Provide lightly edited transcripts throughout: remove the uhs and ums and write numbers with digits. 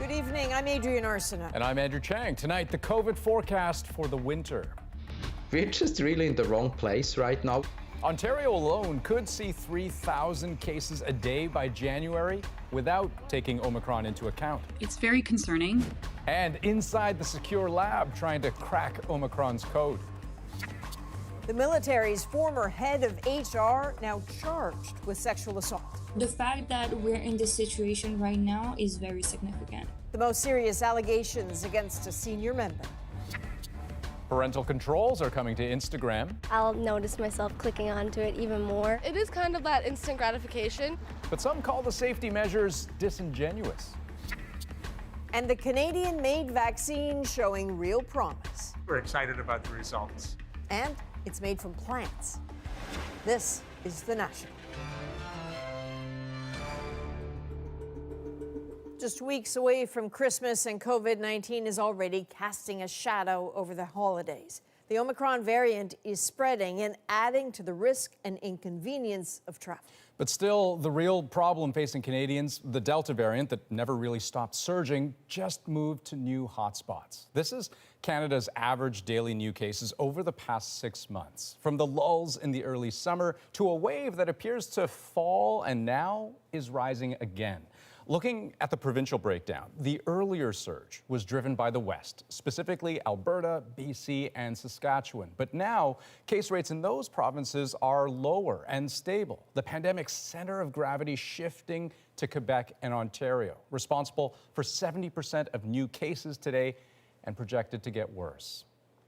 Good evening, I'm Adrienne Arsenault. And I'm Andrew Chang. Tonight, the COVID forecast for the winter. We're just really in the wrong place right now. Ontario alone could see 3,000 cases a day by January without taking Omicron into account. It's very concerning. And inside the secure lab trying to crack Omicron's code. The military's former head of HR now charged with sexual assault. The fact that we're in this situation right now is very significant. The most serious allegations against a senior member. Parental controls are coming to Instagram. I'll notice myself clicking onto it even more. It is kind of that instant gratification. But some call the safety measures disingenuous. And the Canadian-made vaccine showing real promise. We're excited about the results. And it's made from plants. This is The National. Just weeks away from Christmas, and COVID-19 is already casting a shadow over the holidays. The Omicron variant is spreading and adding to the risk and inconvenience of travel. But still, the real problem facing Canadians, the Delta variant that never really stopped surging, just moved to new hotspots. This is Canada's average daily new cases over the past 6 months. From the lulls in the early summer to a wave that appears to fall and now is rising again. Looking at the provincial breakdown, the earlier surge was driven by the West, specifically Alberta, BC, and Saskatchewan. But now, case rates in those provinces are lower and stable. The pandemic's center of gravity shifting to Quebec and Ontario, responsible for 70% of new cases today and projected to get worse.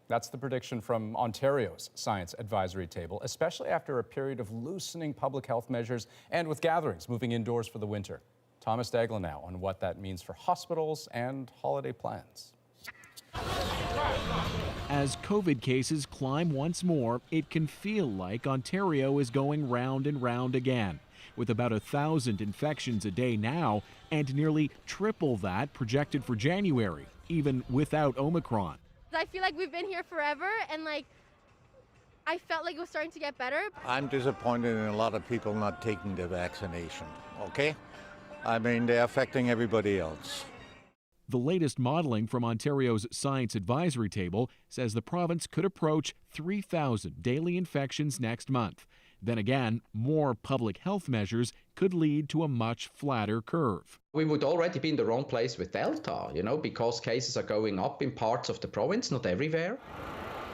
That's the prediction from Ontario's Science Advisory Table, especially after a period of loosening public health measures and with gatherings moving indoors for the winter. Thomas Dagla now on what that means for hospitals and holiday plans. As COVID cases climb once more, it can feel like Ontario is going round and round again, with about 1,000 infections a day now and nearly triple that projected for January, even without Omicron. I feel like we've been here forever, and I felt like it was starting to get better. I'm disappointed in a lot of people not taking the vaccination, okay? I mean, they're affecting everybody else. The latest modeling from Ontario's Science Advisory Table says the province could approach 3,000 daily infections next month. Then again, more public health measures could lead to a much flatter curve. We would already be in the wrong place with Delta, because cases are going up in parts of the province, not everywhere.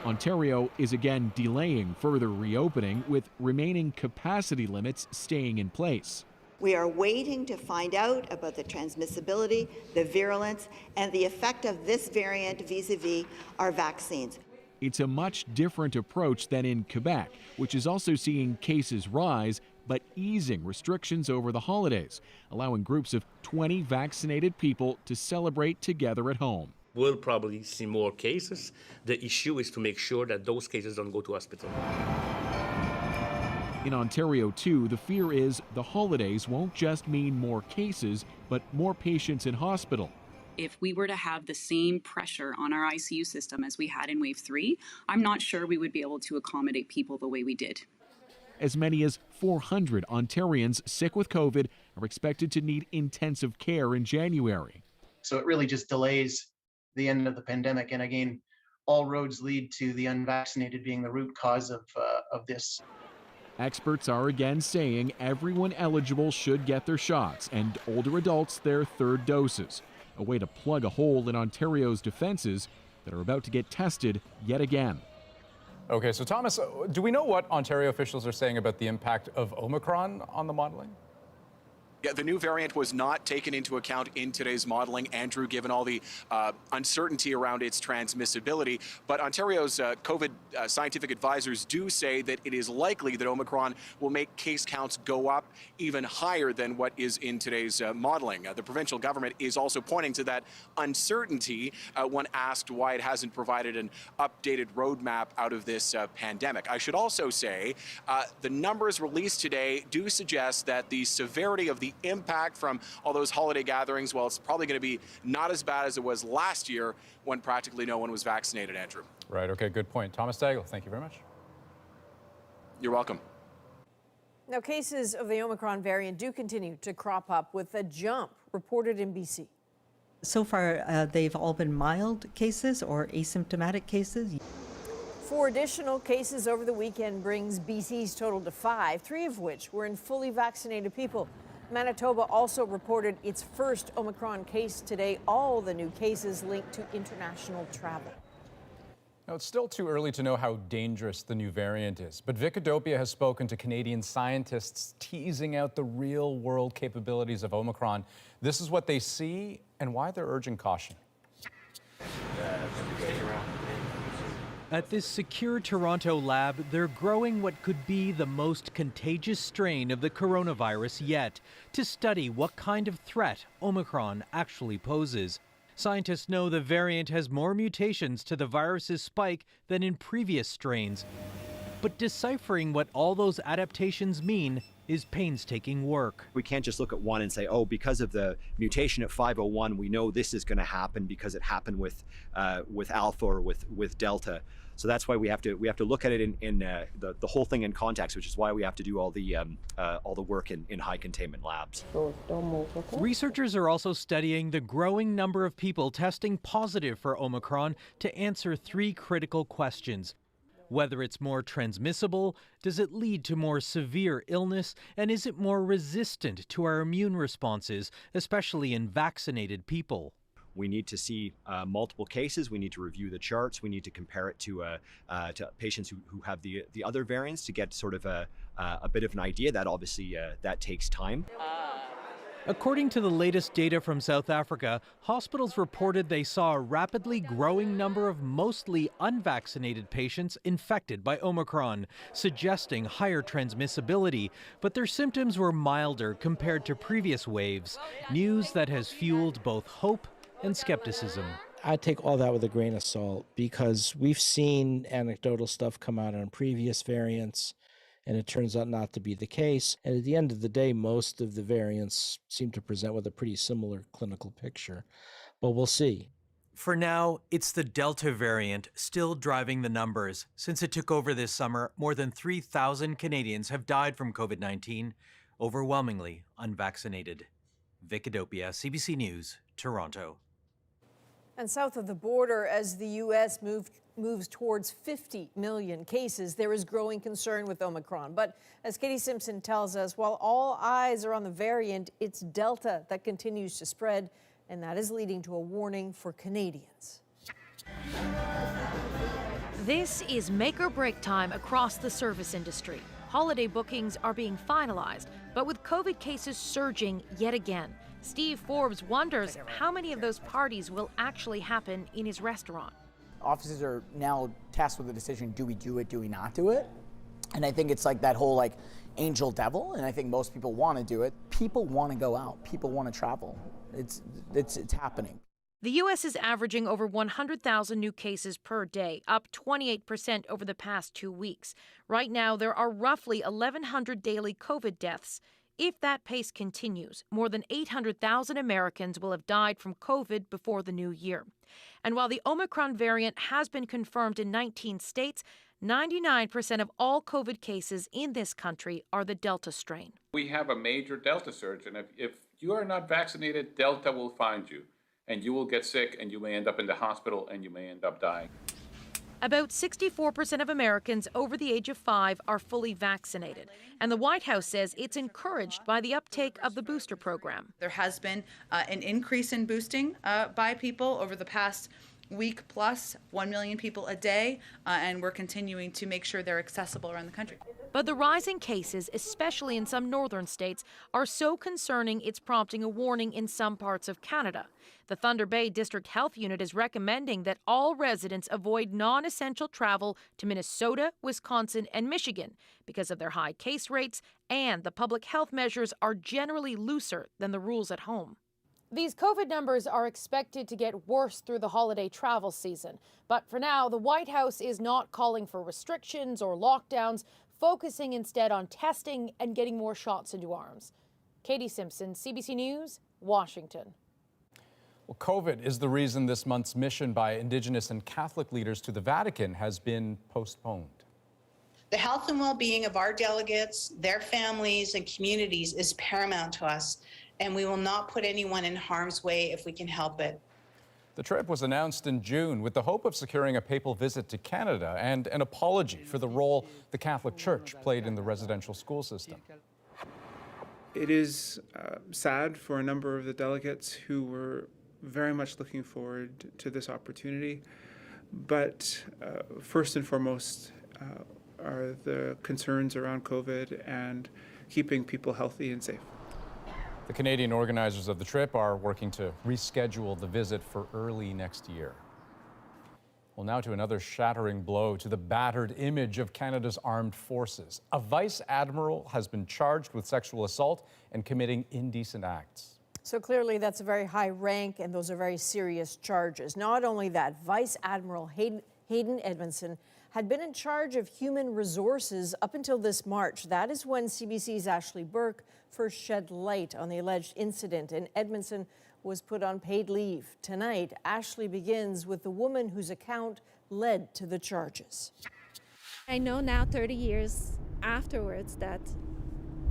Ontario is again delaying further reopening, with remaining capacity limits staying in place. We are waiting to find out about the transmissibility, the virulence, and the effect of this variant vis-a-vis our vaccines. It's a much different approach than in Quebec, which is also seeing cases rise, but easing restrictions over the holidays, allowing groups of 20 vaccinated people to celebrate together at home. We'll probably see more cases. The issue is to make sure that those cases don't go to hospital. In Ontario, too, the fear is the holidays won't just mean more cases, but more patients in hospital. If we were to have the same pressure on our ICU system as we had in Wave 3, I'm not sure we would be able to accommodate people the way we did. As many as 400 Ontarians sick with COVID are expected to need intensive care in January. So it really just delays the end of the pandemic. And again, all roads lead to the unvaccinated being the root cause of this. Experts are again saying everyone eligible should get their shots, and older adults their third doses, a way to plug a hole in Ontario's defenses that are about to get tested yet again. Okay, so Thomas, do we know what Ontario officials are saying about the impact of Omicron on the modeling? Yeah, the new variant was not taken into account in today's modeling, Andrew, given all the uncertainty around its transmissibility. But Ontario's COVID scientific advisors do say that it is likely that Omicron will make case counts go up even higher than what is in today's modeling. The provincial government is also pointing to that uncertainty when asked why it hasn't provided an updated roadmap out of this pandemic. I should also say the numbers released today do suggest that the severity of the impact from all those holiday gatherings, well, it's probably going to be not as bad as it was last year when practically no one was vaccinated, Andrew. Right, okay, good point. Thomas Dagla, thank you very much. You're welcome. Now, cases of the Omicron variant do continue to crop up, with a jump reported in BC. So far, they've all been mild cases or asymptomatic cases. 4 additional cases over the weekend brings BC's total to 5, 3 of which were in fully vaccinated people. Manitoba also reported its first Omicron case today. All the new cases linked to international travel. Now, it's still too early to know how dangerous the new variant is, but Vice-Admiral has spoken to Canadian scientists teasing out the real-world capabilities of Omicron. This is what they see and why they're urging caution. At this secure Toronto lab, they're growing what could be the most contagious strain of the coronavirus yet, to study what kind of threat Omicron actually poses. Scientists know the variant has more mutations to the virus's spike than in previous strains. But deciphering what all those adaptations mean is painstaking work. We can't just look at one and say, oh, because of the mutation at 501, we know this is going to happen because it happened with Alpha or with Delta. So that's why we have to look at it in the whole thing in context, which is why we have to do all the work in high containment labs. Researchers are also studying the growing number of people testing positive for Omicron to answer 3 critical questions. Whether it's more transmissible, does it lead to more severe illness, and is it more resistant to our immune responses, especially in vaccinated people? We need to see multiple cases. We need to review the charts. We need to compare it to patients who have the other variants to get sort of a bit of an idea. That obviously that takes time. According to the latest data from South Africa, hospitals reported they saw a rapidly growing number of mostly unvaccinated patients infected by Omicron, suggesting higher transmissibility, but their symptoms were milder compared to previous waves, news that has fueled both hope and skepticism. I take all that with a grain of salt because we've seen anecdotal stuff come out on previous variants, and it turns out not to be the case. And at the end of the day, most of the variants seem to present with a pretty similar clinical picture. But we'll see. For now, it's the Delta variant still driving the numbers. Since it took over this summer, more than 3,000 Canadians have died from COVID-19, overwhelmingly unvaccinated. Vice-Admiral, CBC News, Toronto. And south of the border, as the U.S. moves towards 50 million cases, there is growing concern with Omicron. But as Katie Simpson tells us, while all eyes are on the variant, it's Delta that continues to spread, and that is leading to a warning for Canadians. This is make or break time across the service industry. Holiday bookings are being finalized, but with COVID cases surging yet again, Steve Forbes wonders how many of those parties will actually happen in his restaurant. Offices are now tasked with the decision, do we do it, do we not do it? And I think it's like that whole angel devil, and I think most people want to do it. People want to go out, people want to travel. It's happening. The U.S. is averaging over 100,000 new cases per day, up 28% over the past 2 weeks. Right now, there are roughly 1,100 daily COVID deaths. If that pace continues, more than 800,000 Americans will have died from COVID before the new year. And while the Omicron variant has been confirmed in 19 states, 99% of all COVID cases in this country are the Delta strain. We have a major Delta surge, and if you are not vaccinated, Delta will find you, and you will get sick, and you may end up in the hospital, and you may end up dying. About 64% of Americans over the age of 5 are fully vaccinated, and the White House says it's encouraged by the uptake of the booster program. There has been an increase in boosting by people over the past week plus, 1 million people a day, and we're continuing to make sure they're accessible around the country. But the rising cases, especially in some northern states, are so concerning it's prompting a warning in some parts of Canada. The Thunder Bay District Health Unit is recommending that all residents avoid non-essential travel to Minnesota, Wisconsin, and Michigan because of their high case rates, and the public health measures are generally looser than the rules at home. These COVID numbers are expected to get worse through the holiday travel season. But for now, the White House is not calling for restrictions or lockdowns, focusing instead on testing and getting more shots into arms. Katie Simpson, CBC News, Washington. Well, COVID is the reason this month's mission by Indigenous and Catholic leaders to the Vatican has been postponed. The health and well-being of our delegates, their families, and communities is paramount to us. and we will not put anyone in harm's way if we can help it. The trip was announced in June with the hope of securing a papal visit to Canada and an apology for the role the Catholic Church played in the residential school system. It is sad for a number of the delegates who were very much looking forward to this opportunity, but first and foremost are the concerns around COVID and keeping people healthy and safe. The Canadian organizers of the trip are working to reschedule the visit for early next year. Well, now to another shattering blow to the battered image of Canada's armed forces. A vice-admiral has been charged with sexual assault and committing indecent acts. So clearly that's a very high rank, and those are very serious charges. Not only that, Vice-Admiral Haydn Edmundson had been in charge of human resources up until this March. That is when CBC's Ashley Burke first shed light on the alleged incident, and Edmundson was put on paid leave. Tonight, Ashley begins with the woman whose account led to the charges. I know now, 30 years afterwards, that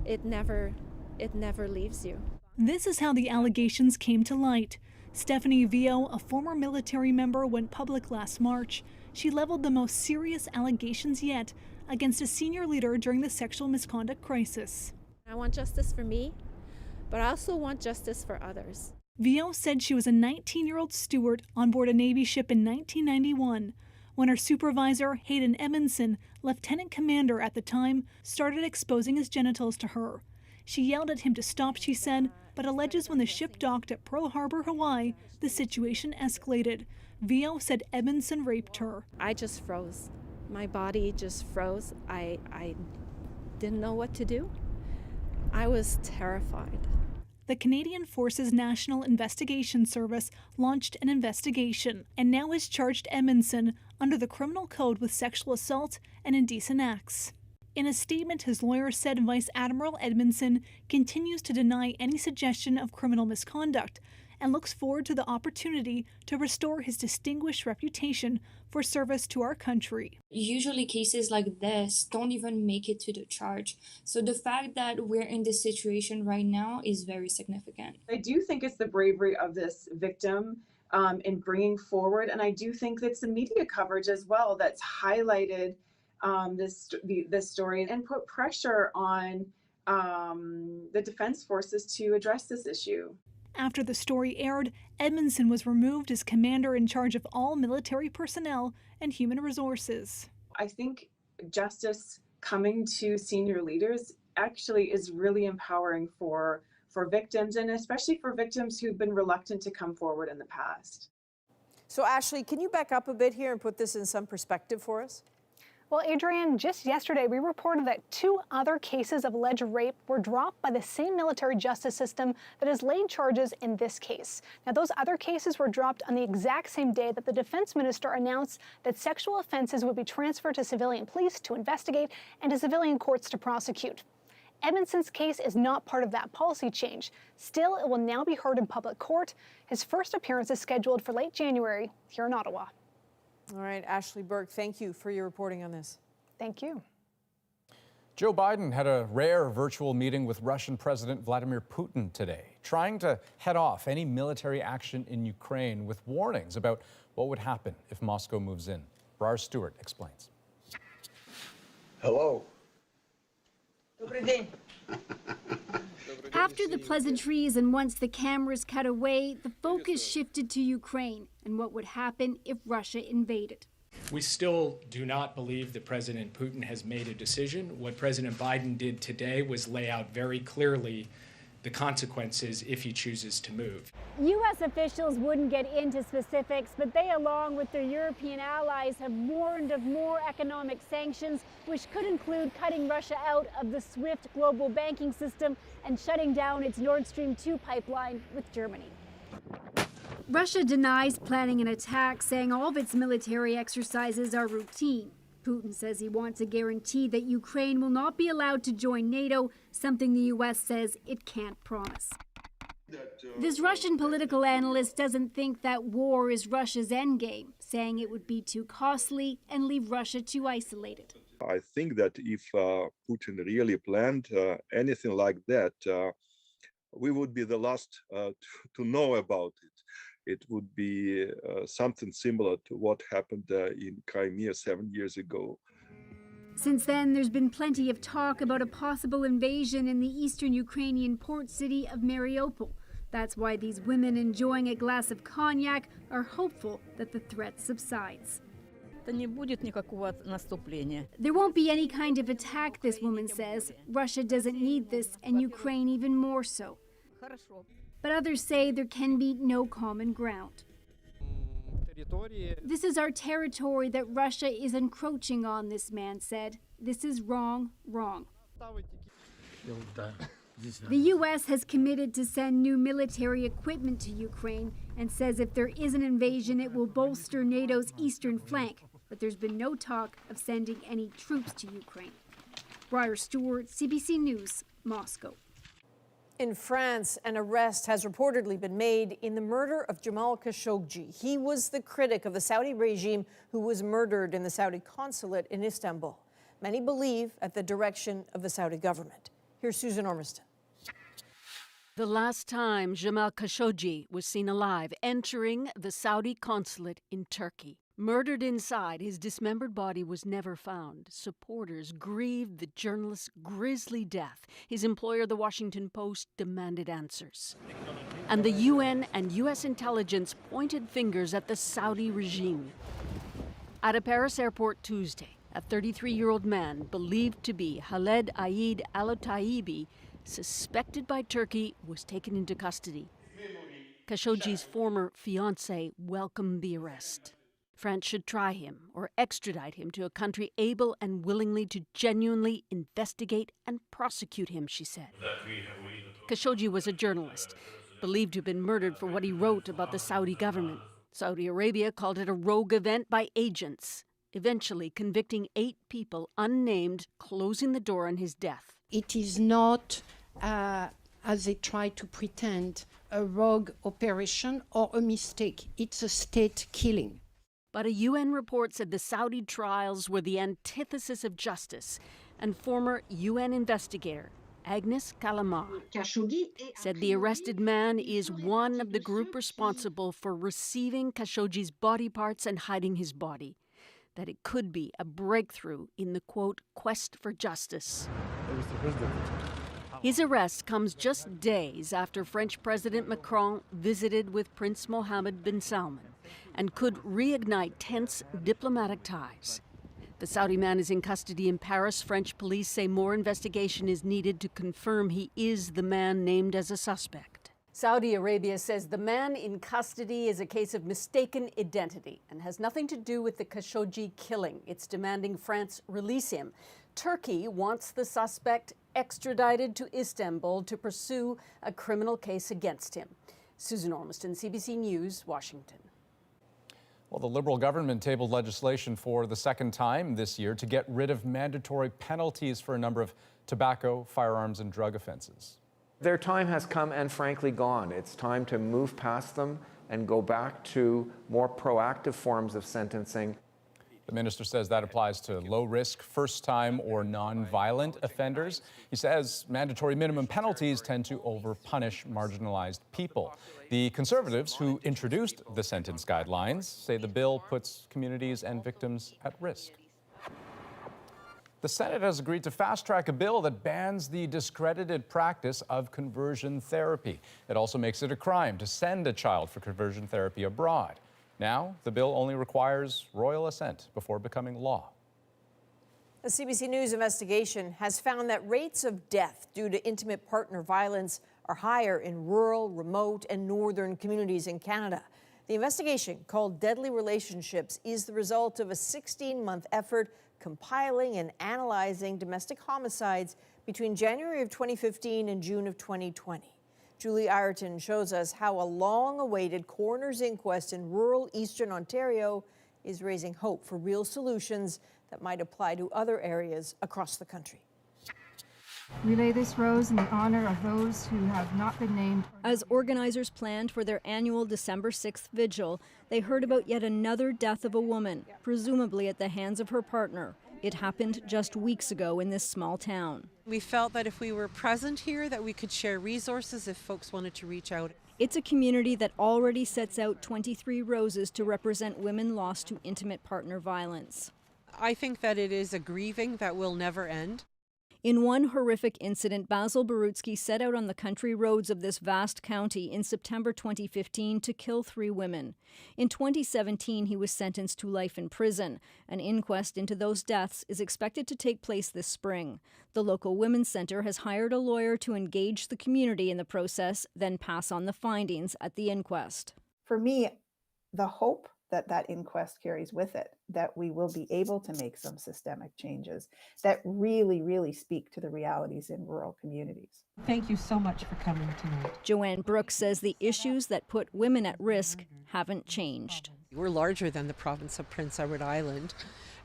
it never leaves you. This is how the allegations came to light. Stephanie Vio, a former military member, went public last March. She leveled the most serious allegations yet against a senior leader during the sexual misconduct crisis. I want justice for me, but I also want justice for others. Vio said she was a 19-year-old steward on board a Navy ship in 1991 when her supervisor, Haydn Edmundson, lieutenant commander at the time, started exposing his genitals to her. She yelled at him to stop, she said, but alleges when the ship docked at Pearl Harbor, Hawaii, the situation escalated. Vio said Edmundson raped her. I just froze. My body just froze. I didn't know what to do. I was terrified. The Canadian Forces National Investigation Service launched an investigation and now has charged Edmundson under the Criminal Code with sexual assault and indecent acts. In a statement, his lawyer said Vice-Admiral Edmundson continues to deny any suggestion of criminal misconduct and looks forward to the opportunity to restore his distinguished reputation for service to our country. Usually cases like this don't even make it to the charge. So the fact that we're in this situation right now is very significant. I do think it's the bravery of this victim in bringing forward, and I do think it's the media coverage as well that's highlighted this story and put pressure on the defense forces to address this issue. After the story aired, Edmundson was removed as commander in charge of all military personnel and human resources. I think justice coming to senior leaders actually is really empowering for victims, and especially for victims who've been reluctant to come forward in the past. So Ashley, can you back up a bit here and put this in some perspective for us? Well, Adrienne, just yesterday we reported that 2 other cases of alleged rape were dropped by the same military justice system that has laid charges in this case. Now, those other cases were dropped on the exact same day that the defense minister announced that sexual offenses would be transferred to civilian police to investigate and to civilian courts to prosecute. Edmundson's case is not part of that policy change. Still, it will now be heard in public court. His first appearance is scheduled for late January here in Ottawa. All right, Ashley Burke, thank you for your reporting on this. Thank you. Joe Biden had a rare virtual meeting with Russian President Vladimir Putin today, trying to head off any military action in Ukraine with warnings about what would happen if Moscow moves in. Brar Stewart explains. Hello. After the pleasantries and once the cameras cut away, the focus shifted to Ukraine and what would happen if Russia invaded. We still do not believe that President Putin has made a decision. What President Biden did today was lay out very clearly the consequences if he chooses to move. U.S. officials wouldn't get into specifics, but they, along with their European allies, have warned of more economic sanctions, which could include cutting Russia out of the SWIFT global banking system and shutting down its Nord Stream 2 pipeline with Germany. Russia denies planning an attack, saying all of its military exercises are routine. Putin says he wants a guarantee that Ukraine will not be allowed to join NATO, something the U.S. says it can't promise. This Russian political analyst doesn't think that war is Russia's endgame, saying it would be too costly and leave Russia too isolated. I think that if Putin really planned anything like that, we would be the last to know about it. It would be something similar to what happened in Crimea 7 years ago. Since then, there's been plenty of talk about a possible invasion in the eastern Ukrainian port city of Mariupol. That's why these women enjoying a glass of cognac are hopeful that the threat subsides. There won't be any kind of attack, this woman says. Russia doesn't need this, and Ukraine even more so. But others say there can be no common ground. This is our territory that Russia is encroaching on, this man said. This is wrong, wrong. The U.S. has committed to send new military equipment to Ukraine and says if there is an invasion, it will bolster NATO's eastern flank. But there's been no talk of sending any troops to Ukraine. Briar Stewart, CBC News, Moscow. In France, an arrest has reportedly been made in the murder of Jamal Khashoggi. He was the critic of the Saudi regime who was murdered in the Saudi consulate in Istanbul. Many believe at the direction of the Saudi government. Here's Susan Ormiston. The last time Jamal Khashoggi was seen alive entering the Saudi consulate in Turkey. Murdered inside, his dismembered body was never found. Supporters grieved the journalist's grisly death. His employer, the Washington Post, demanded answers. And the UN and U.S. intelligence pointed fingers at the Saudi regime. At a Paris airport Tuesday, a 33-year-old man believed to be Khaled Aid al-Taibi, suspected by Turkey, was taken into custody. Khashoggi's former fiancée welcomed the arrest. France should try him or extradite him to a country able and willingly to genuinely investigate and prosecute him, she said. Khashoggi was a journalist, believed to have been murdered for what he wrote about the Saudi government. Saudi Arabia called it a rogue event by agents, eventually convicting 8 people unnamed, closing the door on his death. It is not, as they try to pretend, a rogue operation or a mistake. It's a state killing. But a UN report said the Saudi trials were the antithesis of justice, and former UN investigator Agnes Kalamar said the arrested man is one of the group responsible for receiving Khashoggi's body parts and hiding his body, that it could be a breakthrough in the, quote, quest for justice. His arrest comes just days after French President Macron visited with Prince Mohammed bin Salman and could reignite tense diplomatic ties. The Saudi man is in custody in Paris. French police say more investigation is needed to confirm he is the man named as a suspect. Saudi Arabia says the man in custody is a case of mistaken identity and has nothing to do with the Khashoggi killing. It's demanding France release him. Turkey wants the suspect extradited to Istanbul to pursue a criminal case against him. Susan Ormiston, CBC News, Washington. Well, the Liberal government tabled legislation for the second time this year to get rid of mandatory penalties for a number of tobacco, firearms, and drug offenses. Their time has come and frankly gone. It's time to move past them and go back to more proactive forms of sentencing. The minister says that applies to low-risk, first-time or non-violent offenders. He says mandatory minimum penalties tend to over-punish marginalized people. The Conservatives who introduced the sentence guidelines say the bill puts communities and victims at risk. The Senate has agreed to fast-track a bill that bans the discredited practice of conversion therapy. It also makes it a crime to send a child for conversion therapy abroad. Now, the bill only requires royal assent before becoming law. A CBC News investigation has found that rates of death due to intimate partner violence are higher in rural, remote, and northern communities in Canada. The investigation, called Deadly Relationships, is the result of a 16-month effort compiling and analyzing domestic homicides between January of 2015 and June of 2020. Julie Ireton shows us how a long-awaited coroner's inquest in rural eastern Ontario is raising hope for real solutions that might apply to other areas across the country. We lay this rose in the honor of those who have not been named. As organizers planned for their annual December 6th vigil, they heard about yet another death of a woman, presumably at the hands of her partner. It happened just weeks ago in this small town. We felt that if we were present here, that we could share resources if folks wanted to reach out. It's a community that already sets out 23 roses to represent women lost to intimate partner violence. I think that it is a grieving that will never end. In one horrific incident, Basil Barutsky set out on the country roads of this vast county in September 2015 to kill 3 women. In 2017, he was sentenced to life in prison. An inquest into those deaths is expected to take place this spring. The local women's center has hired a lawyer to engage the community in the process, then pass on the findings at the inquest. For me, the hope that inquest carries with it, that we will be able to make some systemic changes that really, really speak to the realities in rural communities. Thank you so much for coming tonight. Joanne Brooks says the issues that put women at risk haven't changed. We're larger than the province of Prince Edward Island,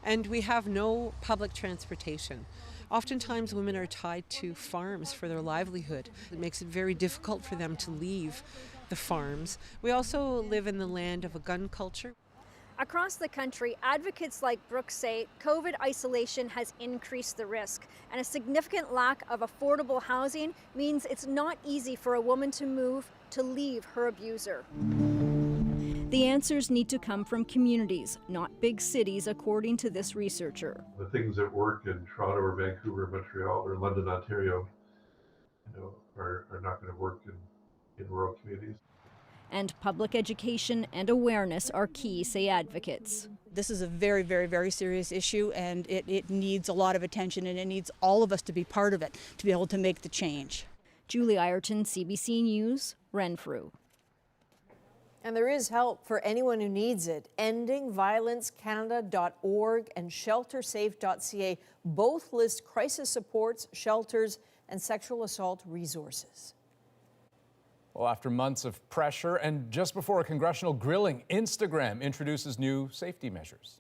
and we have no public transportation. Oftentimes women are tied to farms for their livelihood. It makes it very difficult for them to leave the farms. We also live in the land of a gun culture. Across the country, advocates like Brooks say COVID isolation has increased the risk, and a significant lack of affordable housing means it's not easy for a woman to move to leave her abuser. The answers need to come from communities, not big cities, according to this researcher. The things that work in Toronto or Vancouver, Montreal, or London, Ontario, are not going to work in rural communities. And public education and awareness are key, say advocates. This is a very, very, very serious issue, and it needs a lot of attention, and it needs all of us to be part of it to be able to make the change. Julie Ireton, CBC News, Renfrew. And there is help for anyone who needs it. EndingViolenceCanada.org and ShelterSafe.ca both list crisis supports, shelters, and sexual assault resources. Well, after months of pressure and just before a congressional grilling, Instagram introduces new safety measures.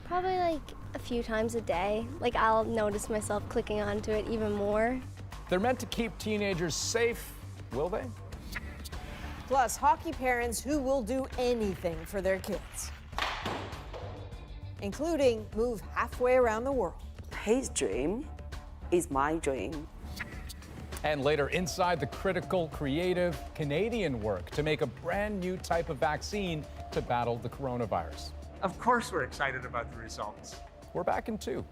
Probably like a few times a day. Like I'll notice myself clicking onto it even more. They're meant to keep teenagers safe, will they? Plus, hockey parents who will do anything for their kids, including move halfway around the world. His dream is my dream. And later, inside the critical, creative Canadian work to make a brand new type of vaccine to battle the coronavirus. Of course we're excited about the results. We're back in 2.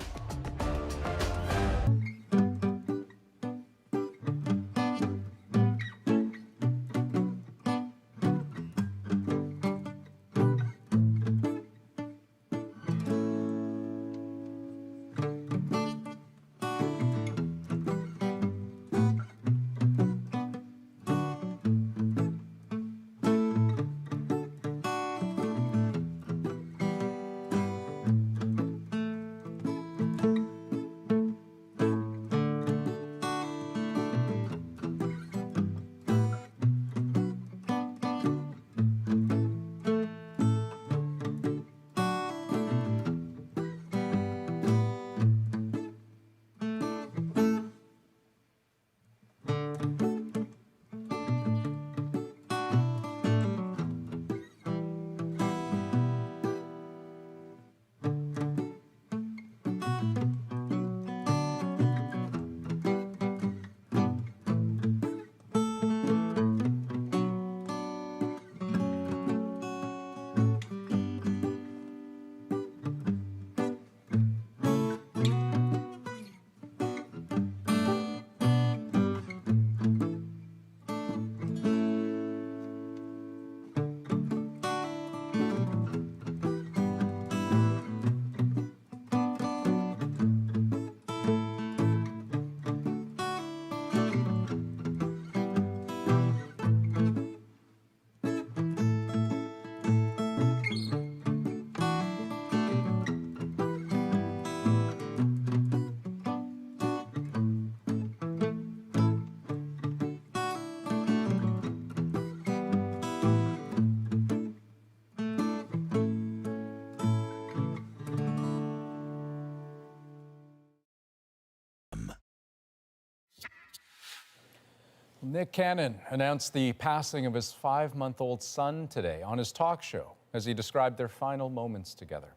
Nick Cannon announced the passing of his 5-month-old son today on his talk show as he described their final moments together.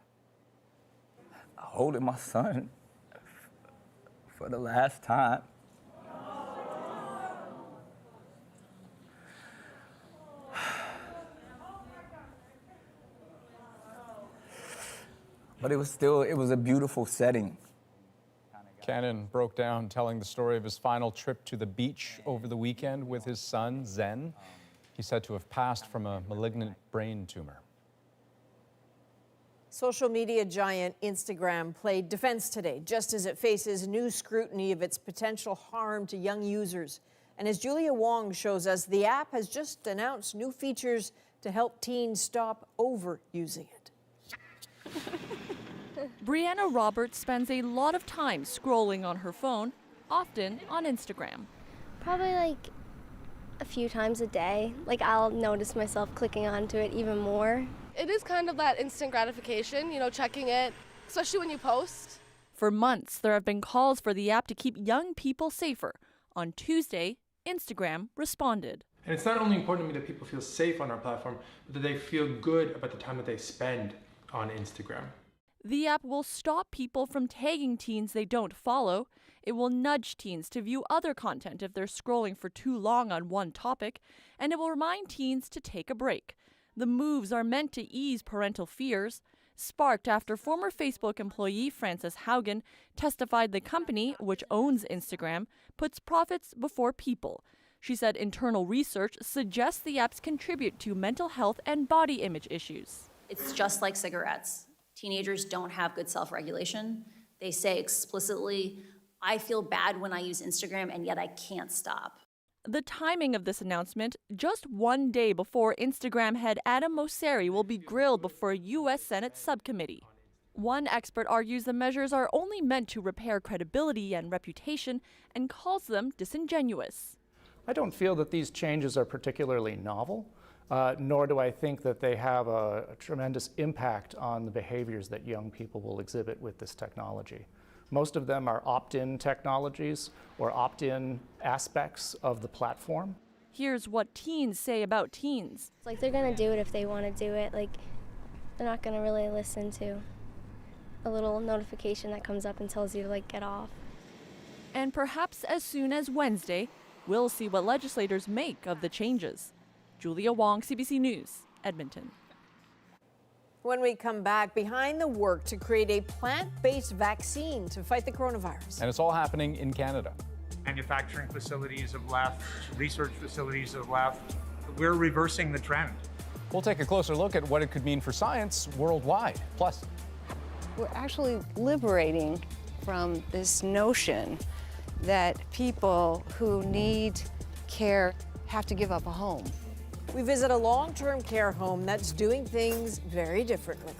holding my son for the last time. But it was a beautiful setting. Cannon broke down telling the story of his final trip to the beach over the weekend with his son, Zen. He's said to have passed from a malignant brain tumor. Social media giant Instagram played defense today, just as it faces new scrutiny of its potential harm to young users. And as Julia Wong shows us, the app has just announced new features to help teens stop overusing it. Brianna Roberts spends a lot of time scrolling on her phone, often on Instagram. Probably like a few times a day. Like I'll notice myself clicking onto it even more. It is kind of that instant gratification, you know, checking it, especially when you post. For months, there have been calls for the app to keep young people safer. On Tuesday, Instagram responded. And it's not only important to me that people feel safe on our platform, but that they feel good about the time that they spend on Instagram. The app will stop people from tagging teens they don't follow. It will nudge teens to view other content if they're scrolling for too long on one topic, and it will remind teens to take a break. The moves are meant to ease parental fears, sparked after former Facebook employee Frances Haugen testified the company, which owns Instagram, puts profits before people. She said internal research suggests the apps contribute to mental health and body image issues. It's just like cigarettes. Teenagers don't have good self-regulation. They say explicitly, I feel bad when I use Instagram, and yet I can't stop. The timing of this announcement, just one day before Instagram head Adam Mosseri will be grilled before a U.S. Senate subcommittee. One expert argues the measures are only meant to repair credibility and reputation and calls them disingenuous. I don't feel that these changes are particularly novel. Nor do I think that they have a tremendous impact on the behaviors that young people will exhibit with this technology. Most of them are opt-in technologies or opt-in aspects of the platform. Here's what teens say about teens. It's like they're gonna do it if they want to do it. Like they're not gonna really listen to a little notification that comes up and tells you to like get off. And perhaps as soon as Wednesday, we'll see what legislators make of the changes. Julia Wong, CBC News, Edmonton. When we come back, behind the work to create a plant-based vaccine to fight the coronavirus. And it's all happening in Canada. Manufacturing facilities have left, research facilities have left. We're reversing the trend. We'll take a closer look at what it could mean for science worldwide. Plus, we're actually liberating from this notion that people who need care have to give up a home. We visit a long-term care home that's doing things very differently.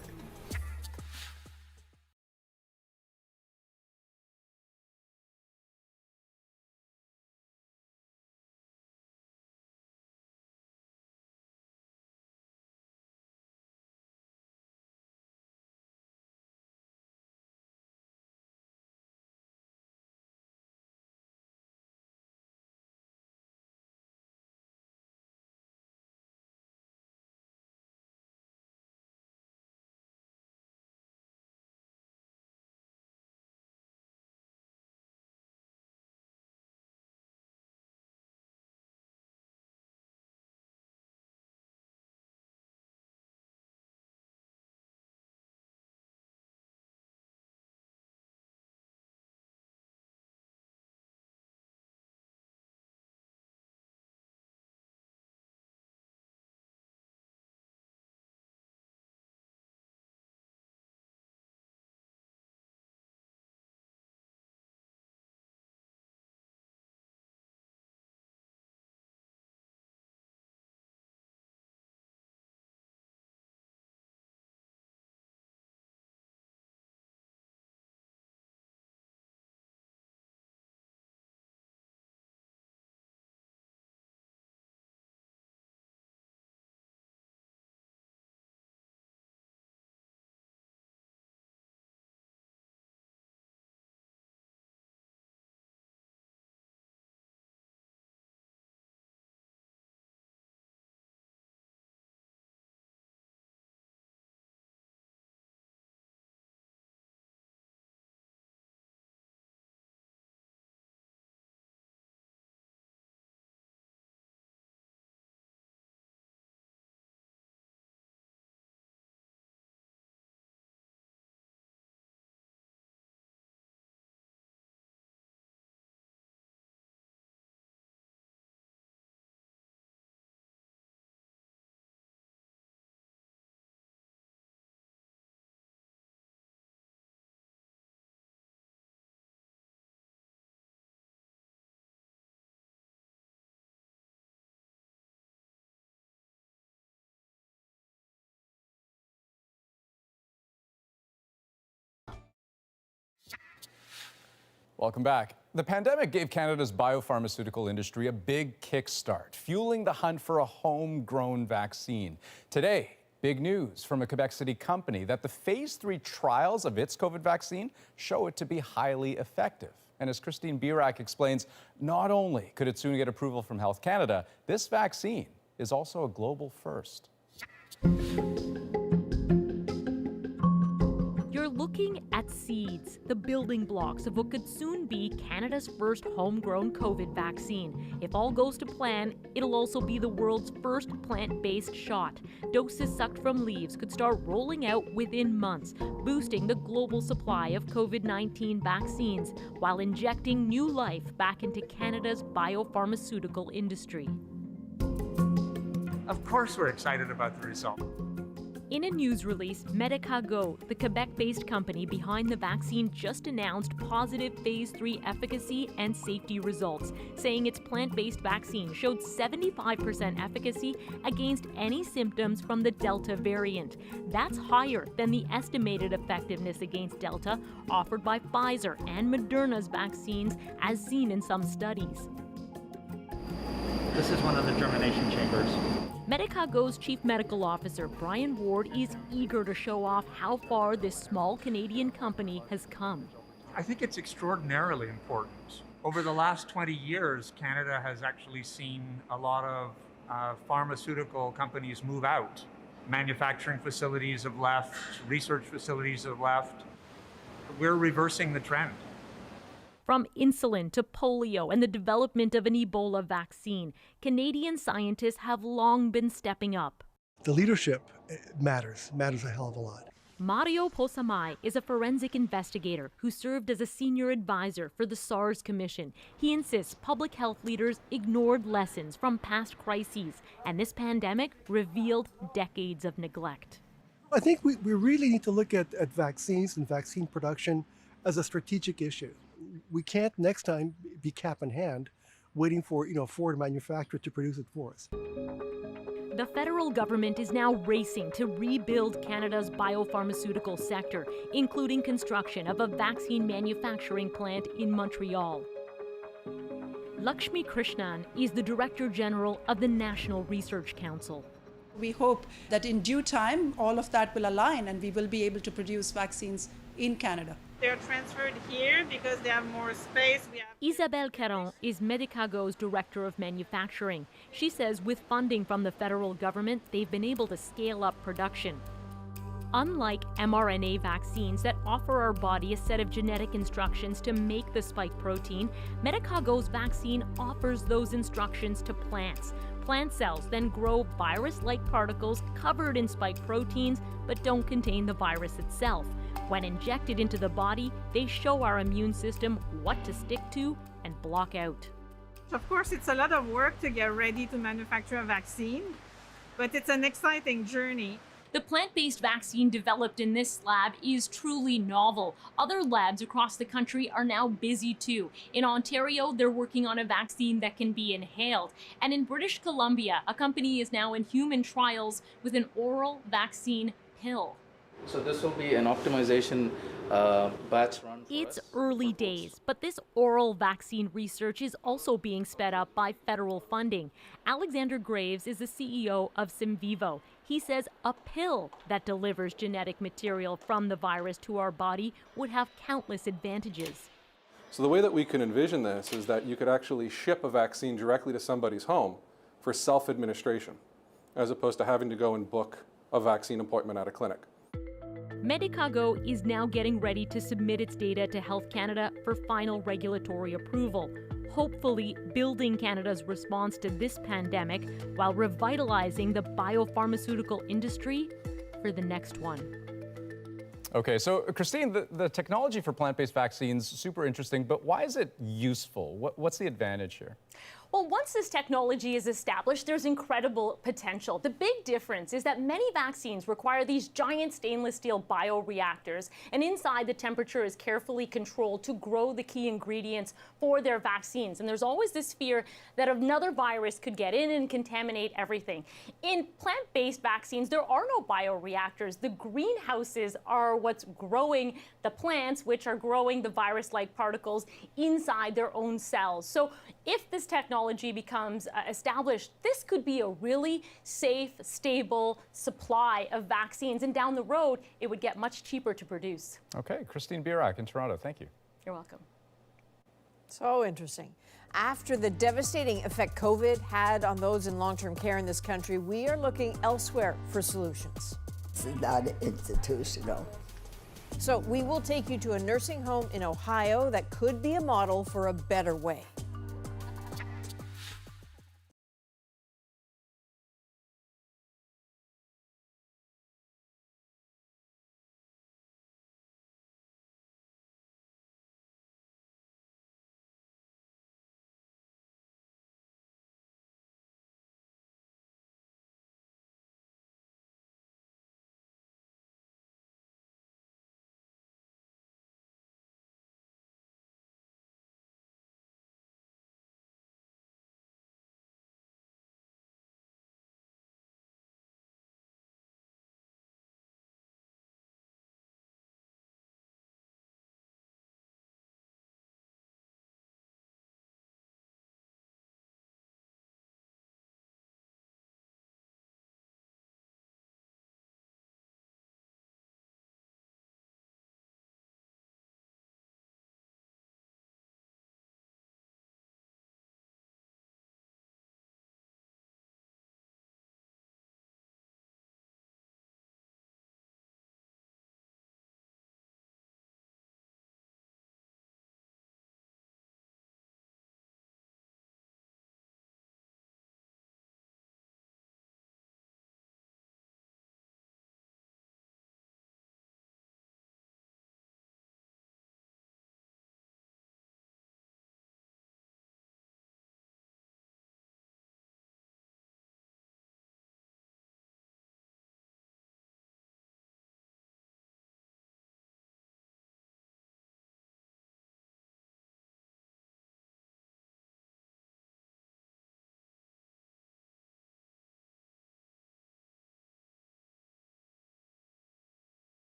Welcome back. The pandemic gave Canada's biopharmaceutical industry a big kickstart, fueling the hunt for a homegrown vaccine. Today, big news from a Quebec City company that the phase 3 trials of its COVID vaccine show it to be highly effective. And as Christine Birak explains, not only could it soon get approval from Health Canada, this vaccine is also a global first. You're looking at seeds, the building blocks of what could soon be Canada's first homegrown COVID vaccine. If all goes to plan, it'll also be the world's first plant-based shot. Doses sucked from leaves could start rolling out within months, boosting the global supply of COVID-19 vaccines while injecting new life back into Canada's biopharmaceutical industry. Of course we're excited about the result. In a news release, medicago, the Quebec-based company behind the vaccine, just announced positive phase 3 efficacy and safety results, saying its plant-based vaccine showed 75% efficacy against any symptoms from the Delta variant. That's higher than the estimated effectiveness against Delta offered by Pfizer and Moderna's vaccines, as seen in some studies. This is one of the germination chambers. Medicago's chief medical officer, Brian Ward, is eager to show off how far this small Canadian company has come. I think it's extraordinarily important. Over the last 20 years, Canada has actually seen a lot of pharmaceutical companies move out. Manufacturing facilities have left, research facilities have left. We're reversing the trend. From insulin to polio and the development of an Ebola vaccine, Canadian scientists have long been stepping up. The leadership matters a hell of a lot. Mario Posamay is a forensic investigator who served as a senior advisor for the SARS Commission. He insists public health leaders ignored lessons from past crises, and this pandemic revealed decades of neglect. I think we really need to look at vaccines and vaccine production as a strategic issue. We can't next time be cap in hand waiting for a foreign manufacturer to produce it for us. The federal government is now racing to rebuild Canada's biopharmaceutical sector, including construction of a vaccine manufacturing plant in Montreal. Lakshmi Krishnan is the Director General of the National Research Council. We hope that in due time, all of that will align and we will be able to produce vaccines in Canada. They're transferred here because they have more space. Isabelle Caron is Medicago's Director of Manufacturing. She says with funding from the federal government, they've been able to scale up production. Unlike mRNA vaccines that offer our body a set of genetic instructions to make the spike protein, Medicago's vaccine offers those instructions to plants. Plant cells then grow virus-like particles covered in spike proteins but don't contain the virus itself. When injected into the body, they show our immune system what to stick to and block out. Of course, it's a lot of work to get ready to manufacture a vaccine, but it's an exciting journey. The plant-based vaccine developed in this lab is truly novel. Other labs across the country are now busy too. In Ontario, they're working on a vaccine that can be inhaled. And in British Columbia, a company is now in human trials with an oral vaccine pill. So this will be an optimization batch run. It's early days, but this oral vaccine research is also being sped up by federal funding. Alexander Graves is the CEO of Simvivo. He says a pill that delivers genetic material from the virus to our body would have countless advantages. So the way that we can envision this is that you could actually ship a vaccine directly to somebody's home for self-administration, as opposed to having to go and book a vaccine appointment at a clinic. Medicago is now getting ready to submit its data to Health Canada for final regulatory approval, hopefully building Canada's response to this pandemic while revitalizing the biopharmaceutical industry for the next one. Okay, so Christine, the technology for plant-based vaccines, super interesting, but why is it useful? What's the advantage here? Well, once this technology is established, there's incredible potential. The big difference is that many vaccines require these giant stainless steel bioreactors, and inside the temperature is carefully controlled to grow the key ingredients for their vaccines. And there's always this fear that another virus could get in and contaminate everything. In plant-based vaccines, there are no bioreactors. The greenhouses are what's growing the plants, which are growing the virus-like particles inside their own cells. So if this technology becomes established, this could be a really safe, stable supply of vaccines. And down the road, it would get much cheaper to produce. Okay, Christine Birak in Toronto, thank you. You're welcome. So interesting. After the devastating effect COVID had on those in long-term care in this country, we are looking elsewhere for solutions. It's not institutional. So we will take you to a nursing home in Ohio that could be a model for a better way.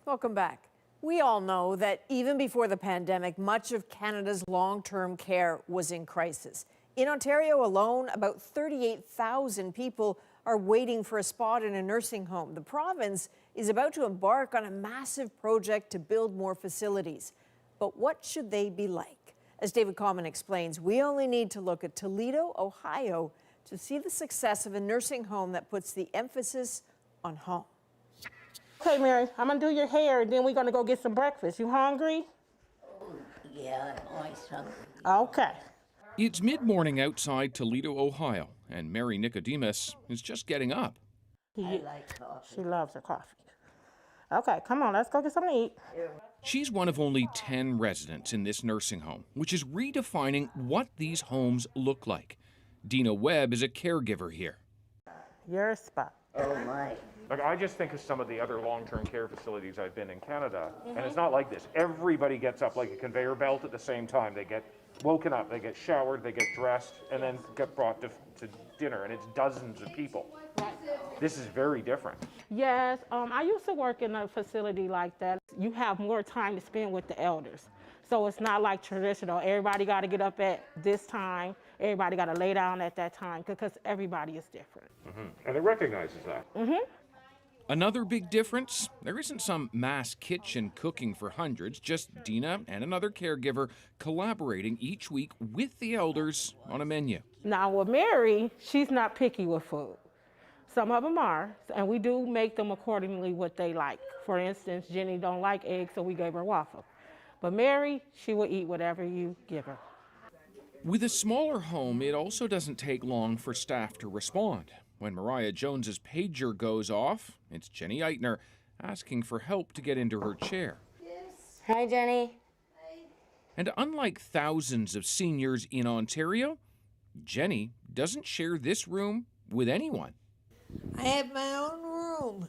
Welcome back. We all know that even before the pandemic, much of Canada's long-term care was in crisis. In Ontario alone, about 38,000 people are waiting for a spot in a nursing home. The province is about to embark on a massive project to build more facilities. But what should they be like? As David Common explains, we only need to look at Toledo, Ohio, to see the success of a nursing home that puts the emphasis on home. Okay, Mary, I'm gonna do your hair, and then we're gonna go get some breakfast. You hungry? Yeah, I'm always hungry. Okay. It's mid-morning outside Toledo, Ohio, and Mary Nicodemus is just getting up. I like coffee. She loves her coffee. Okay, come on, let's go get something to eat. She's one of only 10 residents in this nursing home, which is redefining what these homes look like. Dina Webb is a caregiver here. Your spot. Oh my. Like, I just think of some of the other long-term care facilities I've been in Canada, and it's not like this. Everybody gets up like a conveyor belt at the same time. They get woken up, they get showered, they get dressed, and then get brought to dinner, and it's dozens of people. This is very different. Yes, I used to work in a facility like that. You have more time to spend with the elders. So it's not like traditional. Everybody got to get up at this time. Everybody got to lay down at that time because everybody is different. And it recognizes that. Another big difference, there isn't some mass kitchen cooking for hundreds, just Dina and another caregiver collaborating each week with the elders on a menu. Now with Mary, she's not picky with food. Some of them are, and we do make them accordingly what they like. For instance, Jenny don't like eggs, so we gave her waffle. But Mary, she will eat whatever you give her. With a smaller home, it also doesn't take long for staff to respond. When Mariah Jones's pager goes off, it's Jenny Eitner asking for help to get into her chair. Yes. Hi, Jenny. And unlike thousands of seniors in Ontario, Jenny doesn't share this room with anyone. I have my own room.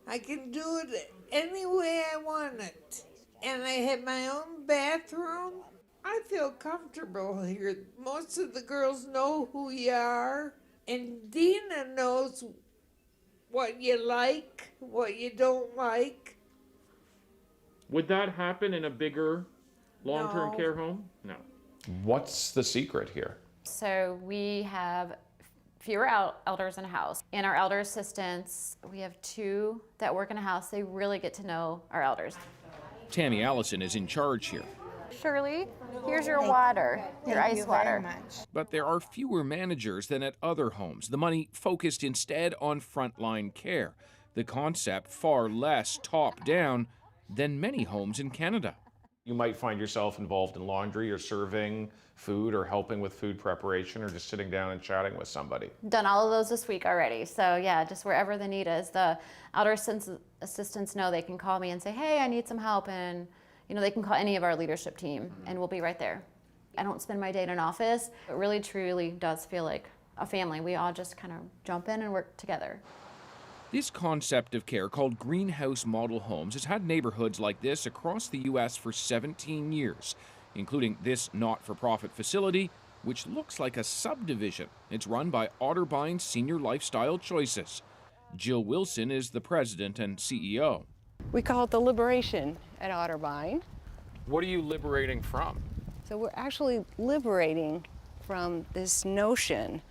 I can do it any way I want it. And I have my own bathroom. I feel comfortable here. Most of the girls know who you are. And Dina knows what you like, what you don't like. Would that happen in a bigger long-term No. care home? No. What's the secret here? So we have fewer elders in a house. And our elder assistants, we have 2 that work in a house. They really get to know our elders. Tammy Allison is in charge here. Shirley, here's your water, your ice water. But there are fewer managers than at other homes. The money focused instead on frontline care. The concept far less top-down than many homes in Canada. You might find yourself involved in laundry or serving food or helping with food preparation or just sitting down and chatting with somebody. Done all of those this week already. So yeah, just wherever the need is. The elder assistants know they can call me and say, hey, I need some help. And they can call any of our leadership team and we'll be right there. I don't spend my day in an office. It really, truly does feel like a family. We all just kind of jump in and work together. This concept of care, called greenhouse model homes, has had neighborhoods like this across the U.S. for 17 years, including this not-for-profit facility, which looks like a subdivision. It's run by Otterbein Senior Lifestyle Choices. Jill Wilson is the president and CEO. We call it the liberation at Otterbein. What are you liberating from? So we're actually liberating from this notion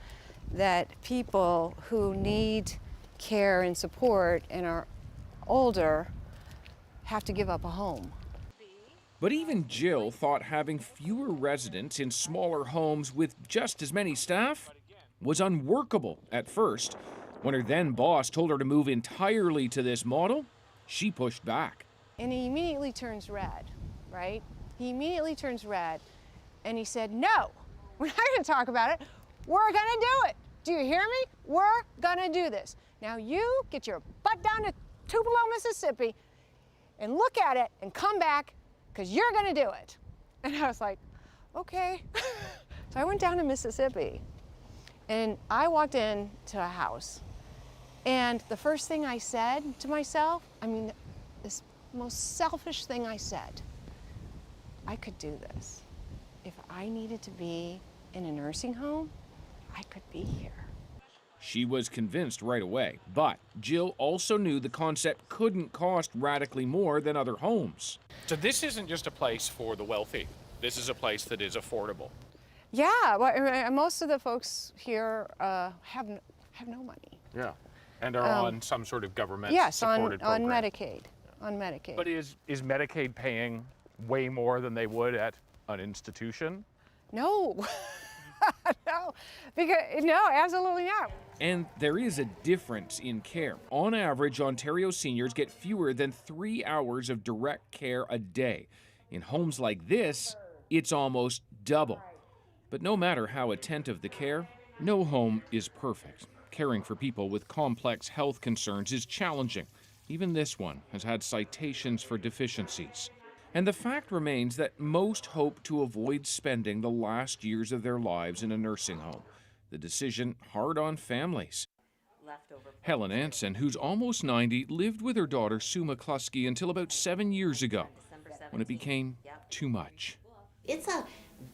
that people who need care and support and are older have to give up a home. But even Jill thought having fewer residents in smaller homes with just as many staff was unworkable at first. When her then boss told her to move entirely to this model, she pushed back. And he immediately turns red, right? He immediately turns red and he said, no, we're not gonna talk about it. We're gonna do it. Do you hear me? We're gonna do this. Now you get your butt down to Tupelo, Mississippi and look at it and come back because you're gonna do it. And I was like, okay. So I went down to Mississippi and I walked into a house and the first thing I said to myself, this most selfish thing I said, I could do this. If I needed to be in a nursing home, I could be here. She was convinced right away, but Jill also knew the concept couldn't cost radically more than other homes. So this isn't just a place for the wealthy. This is a place that is affordable. Yeah, well, most of the folks here have no money. Yeah. And are on some sort of government Yes, supported program. on Medicaid. On Medicaid. But is Medicaid paying way more than they would at an institution? No. No, absolutely not. And there is a difference in care. On average, Ontario seniors get fewer than 3 hours of direct care a day. In homes like this, it's almost double. But no matter how attentive the care, no home is perfect. Caring for people with complex health concerns is challenging. Even this one has had citations for deficiencies. And the fact remains that most hope to avoid spending the last years of their lives in a nursing home. The decision hard on families. Helen Anson, who's almost 90, lived with her daughter Sue McCluskey until about 7 years ago, when it became too much. It's a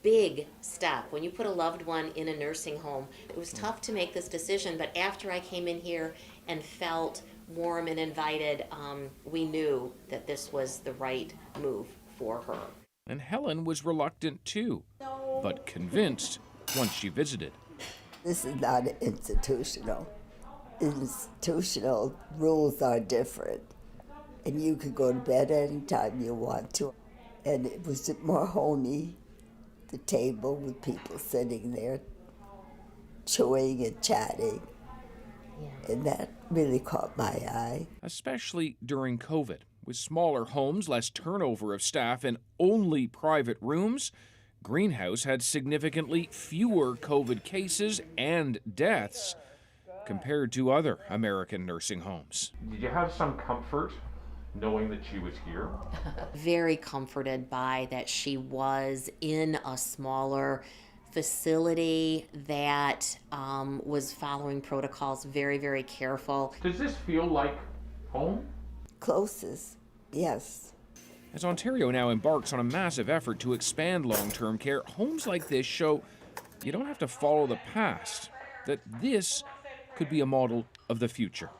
big step. When you put a loved one in a nursing home, it was tough to make this decision, but after I came in here and felt warm and invited, we knew that this was the right move for her. And Helen was reluctant too, but convinced once she visited. This is not institutional. Institutional rules are different, and you could go to bed anytime you want to. And it was more homey, the table with people sitting there chewing and chatting. And that really caught my eye. Especially during COVID. With smaller homes, less turnover of staff, and only private rooms, Greenhouse had significantly fewer COVID cases and deaths compared to other American nursing homes. Did you have some comfort knowing that she was here? Very comforted by that she was in a smaller facility that was following protocols, very, very careful. Does this feel like home? Closest, yes. As Ontario now embarks on a massive effort to expand long-term care, homes like this show you don't have to follow the past, that this could be a model of the future.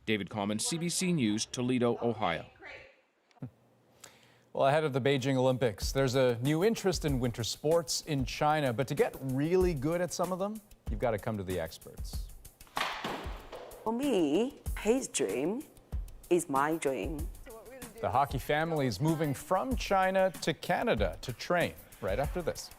David Common, CBC News, Toledo, Ohio. Well, ahead of the Beijing Olympics, there's a new interest in winter sports in China. But to get really good at some of them, you've got to come to the experts. For me, his dream is my dream. The hockey family is moving from China to Canada to train right after this.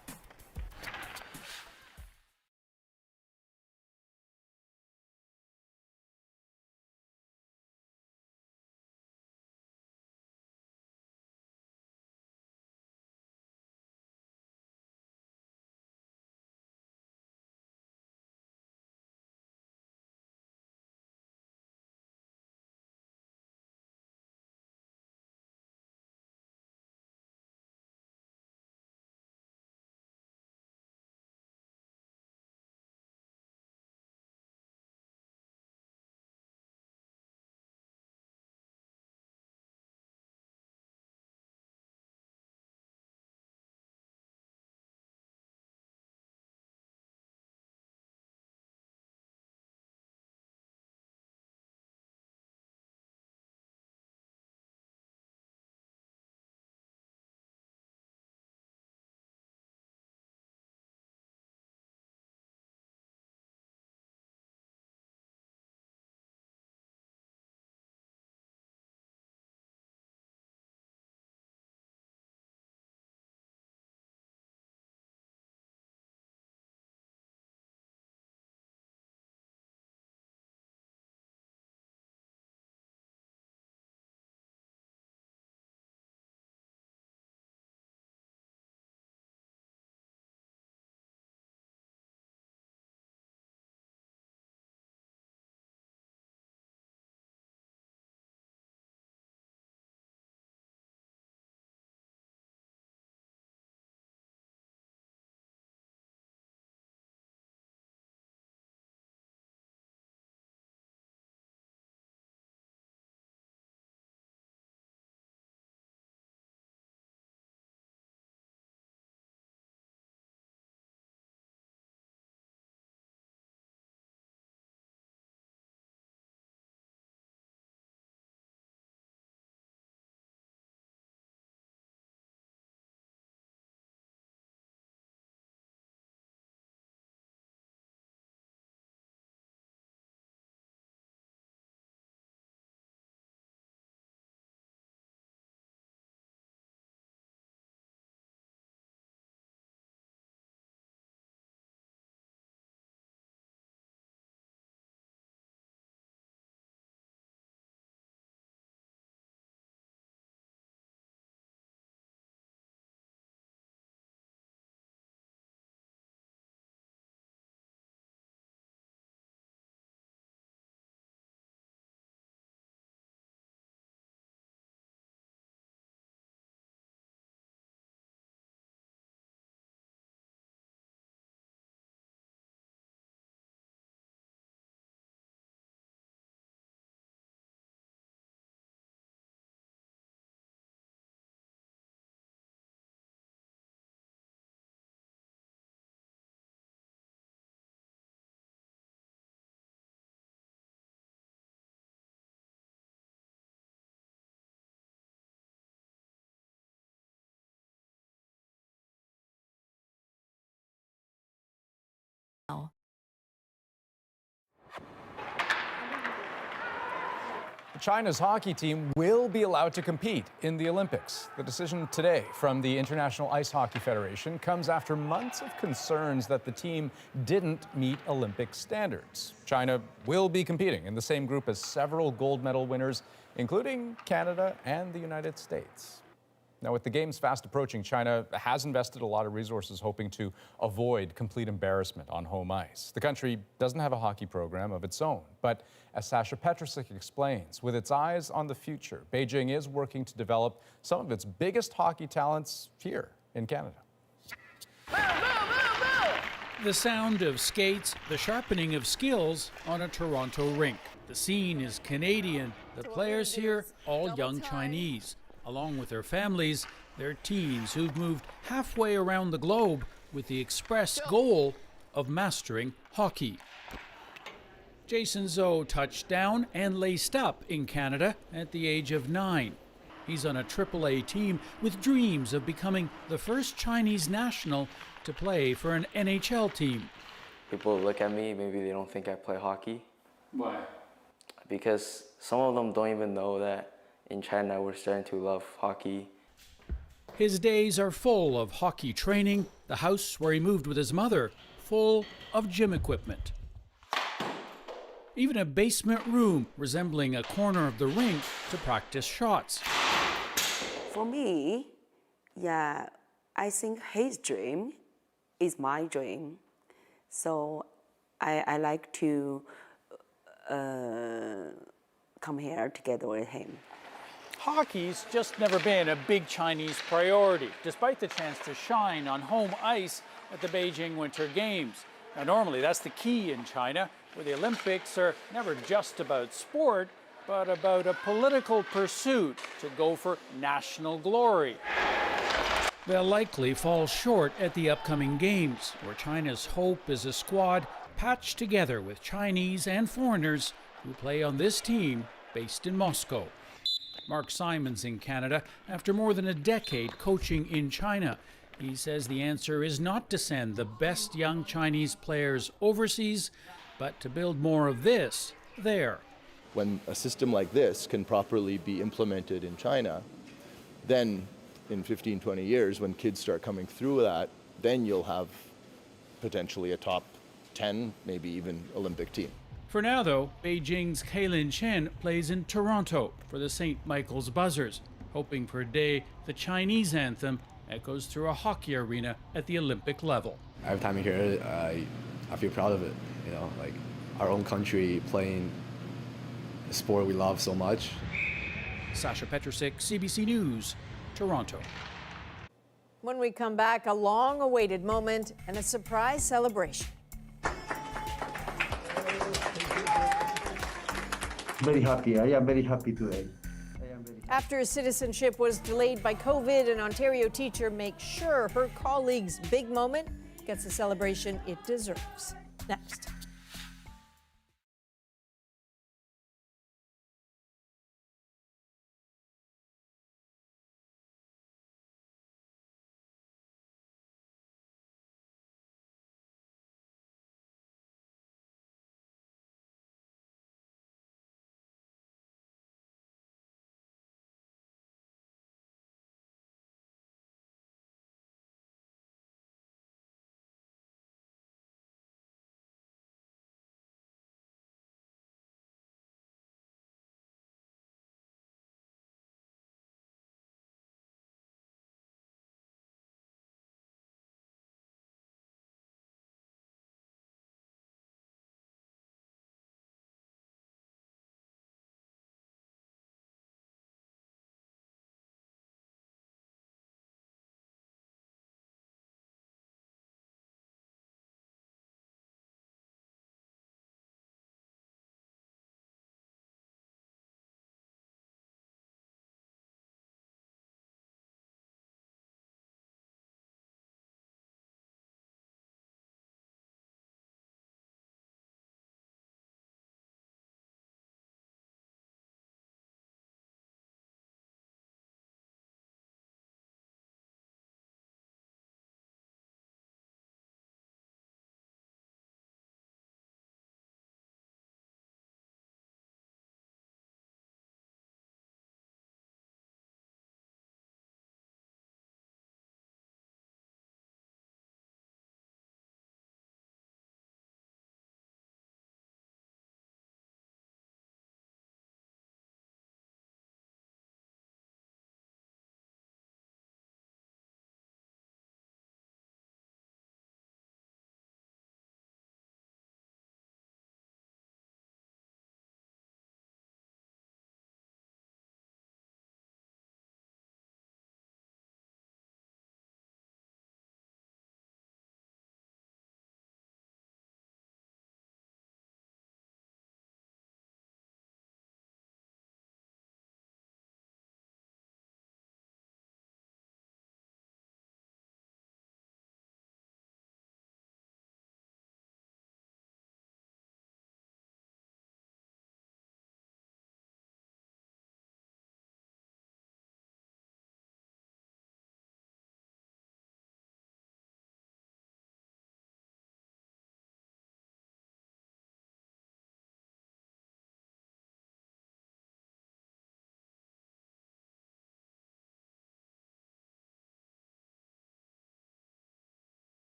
China's hockey team will be allowed to compete in the Olympics. The decision today from the International Ice Hockey Federation comes after months of concerns that the team didn't meet Olympic standards. China will be competing in the same group as several gold medal winners, including Canada and the United States. Now, with the games fast approaching, China has invested a lot of resources hoping to avoid complete embarrassment on home ice. The country doesn't have a hockey program of its own, but as Sasha Petrusik explains, with its eyes on the future, Beijing is working to develop some of its biggest hockey talents here in Canada. The sound of skates, the sharpening of skills on a Toronto rink. The scene is Canadian, the players here all young Chinese. Along with their families, they're teens who've moved halfway around the globe with the express goal of mastering hockey. Jason Zhou touched down and laced up in Canada at the age of 9. He's on a AAA team with dreams of becoming the first Chinese national to play for an NHL team. People look at me, maybe they don't think I play hockey. Why? Because some of them don't even know that in China we're starting to love hockey. His days are full of hockey training, the house where he moved with his mother, full of gym equipment. Even a basement room resembling a corner of the rink to practice shots. For me, yeah, I think his dream is my dream. So I like to come here together with him. Hockey's just never been a big Chinese priority, despite the chance to shine on home ice at the Beijing Winter Games. Now, normally that's the key in China, where the Olympics are never just about sport, but about a political pursuit to go for national glory. They'll likely fall short at the upcoming Games, where China's hope is a squad patched together with Chinese and foreigners who play on this team based in Moscow. Mark Simon's in Canada after more than a decade coaching in China. He says the answer is not to send the best young Chinese players overseas, but to build more of this there. When a system like this can properly be implemented in China, then in 15, 20 years, when kids start coming through that, then you'll have potentially a top 10, maybe even Olympic team. For now, though, Beijing's Kailin Chen plays in Toronto for the St. Michael's Buzzers, hoping for a day the Chinese anthem echoes through a hockey arena at the Olympic level. Every time I hear it, I feel proud of it. You know, like our own country playing a sport we love so much. Sasha Petrusik, CBC News, Toronto. When we come back, a long-awaited moment and a surprise celebration. Very happy. I am very happy today. After his citizenship was delayed by COVID, an Ontario teacher makes sure her colleague's big moment gets the celebration it deserves. Next.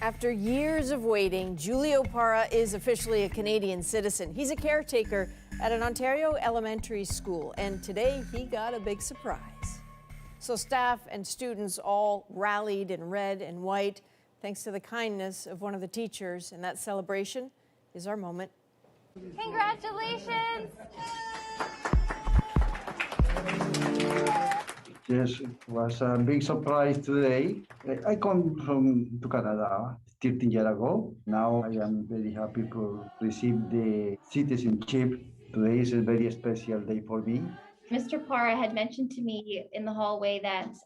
After years of waiting, Julio Parra is officially a Canadian citizen. He's a caretaker at an Ontario elementary school, and today he got a big surprise. So staff and students all rallied in red and white, thanks to the kindness of one of the teachers, and that celebration is our moment. Congratulations! Yes, it was a big surprise today. I come to Canada 13 years ago. Now I am very happy to receive the citizenship. Today is a very special day for me. Mr. Parra had mentioned to me in the hallway that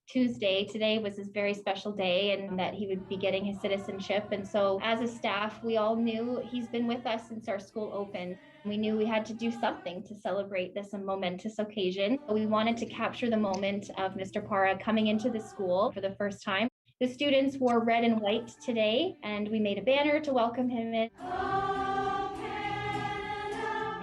today was his very special day and that he would be getting his citizenship. And so as a staff, we all knew he's been with us since our school opened. We knew we had to do something to celebrate this momentous occasion. We wanted to capture the moment of Mr. Parra coming into the school for the first time. The students wore red and white today, and we made a banner to welcome him in.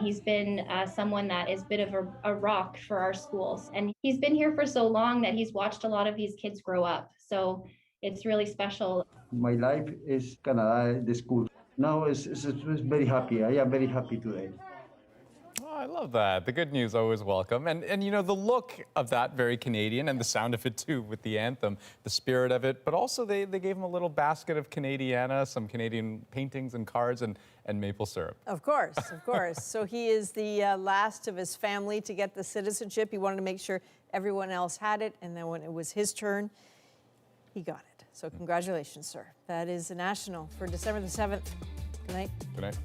He's been someone that is a bit of a rock for our schools. And he's been here for so long that he's watched a lot of these kids grow up. So it's really special. My life is Canada, the school. Now it's very happy. I am very happy today. Oh, I love that. The good news always welcome. And you know, the look of that, very Canadian, and the sound of it too with the anthem, the spirit of it, but also they gave him a little basket of Canadiana, some Canadian paintings and cards and maple syrup. Of course, of course. So he is the last of his family to get the citizenship. He wanted to make sure everyone else had it, and then when it was his turn, he got it. So congratulations, sir. That is the National for December the 7th. Good night. Good night.